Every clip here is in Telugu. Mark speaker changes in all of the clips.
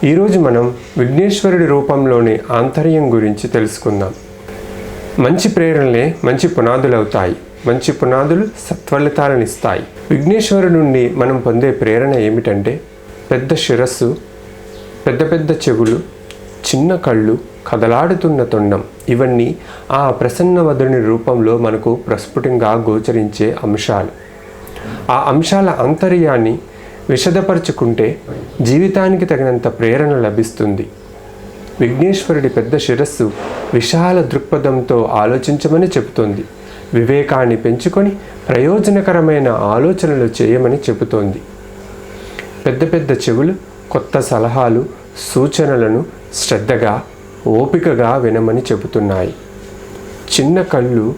Speaker 1: ఈరోజు మనం విఘ్నేశ్వరుడి రూపంలోని ఆంతర్యం గురించి తెలుసుకుందాం. మంచి ప్రేరణలే మంచి పునాదులవుతాయి. మంచి పునాదులు సత్ఫలితాలను ఇస్తాయి. విఘ్నేశ్వరుడి నుండి మనం పొందే ప్రేరణ ఏమిటంటే పెద్ద శిరస్సు, పెద్ద పెద్ద చెవులు, చిన్న కళ్ళు, కదలాడుతున్న తొండం. ఇవన్నీ ఆ ప్రసన్నవదుని రూపంలో మనకు ప్రస్ఫుటంగా గోచరించే అంశాలు. ఆ అంశాల ఆంతర్యాన్ని విశదపరచుకుంటే జీవితానికి తగినంత ప్రేరణ లభిస్తుంది. విఘ్నేశ్వరుడి పెద్ద శిరస్సు విశాల దృక్పథంతో ఆలోచించమని చెబుతోంది. వివేకాన్ని పెంచుకొని ప్రయోజనకరమైన ఆలోచనలు చేయమని చెబుతోంది. పెద్ద పెద్ద చెవులు కొత్త సలహాలు, సూచనలను శ్రద్ధగా, ఓపికగా వినమని చెబుతున్నాయి. చిన్న కళ్ళు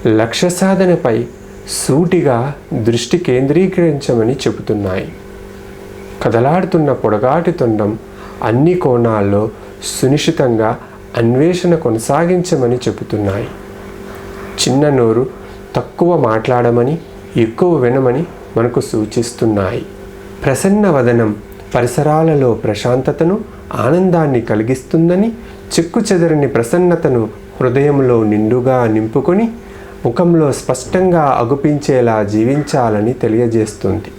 Speaker 1: లక్ష్య సాధనపై సూటిగా దృష్టి కేంద్రీకరించమని చెబుతున్నాయి. కదలాడుతున్న పొడగాటి తొండం అన్ని కోణాల్లో సునిశ్చితంగా అన్వేషణ కొనసాగించమని చెబుతున్నాయి. చిన్న నోరు తక్కువ మాట్లాడమని, ఎక్కువ వినమని మనకు సూచిస్తున్నాయి. ప్రసన్న వదనం పరిసరాలలో ప్రశాంతతను, ఆనందాన్ని కలిగిస్తుందని, చెక్కుచెదరని ప్రసన్నతను హృదయంలో నిండుగా నింపుకొని ముఖంలో స్పష్టంగా అగుపించేలా జీవించాలని తెలియజేస్తుంది.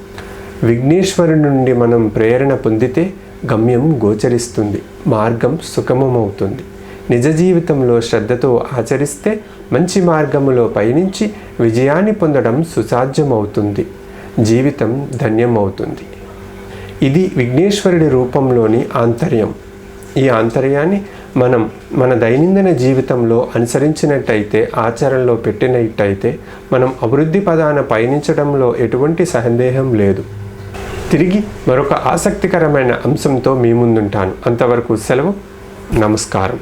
Speaker 1: విఘ్నేశ్వరుడి నుండి మనం ప్రేరణ పొందితే గమ్యం గోచరిస్తుంది, మార్గం సుగమమవుతుంది. నిజ జీవితంలో శ్రద్ధతో ఆచరిస్తే మంచి మార్గములో పయనించి విజయాన్ని పొందడం సుసాధ్యమవుతుంది. జీవితం ధన్యమవుతుంది. ఇది విఘ్నేశ్వరుడి రూపంలోని ఆంతర్యం. ఈ ఆంతర్యాన్ని మనం మన దైనందిన జీవితంలో అనుసరించినట్టయితే, ఆచరణలో పెట్టినట్టయితే మనం అభివృద్ధి పదాన పయనించడంలో ఎటువంటి సందేహం లేదు. తిరిగి మరొక ఆసక్తికరమైన అంశంతో మీ ముందుంటాను. అంతవరకు సెలవు. నమస్కారం.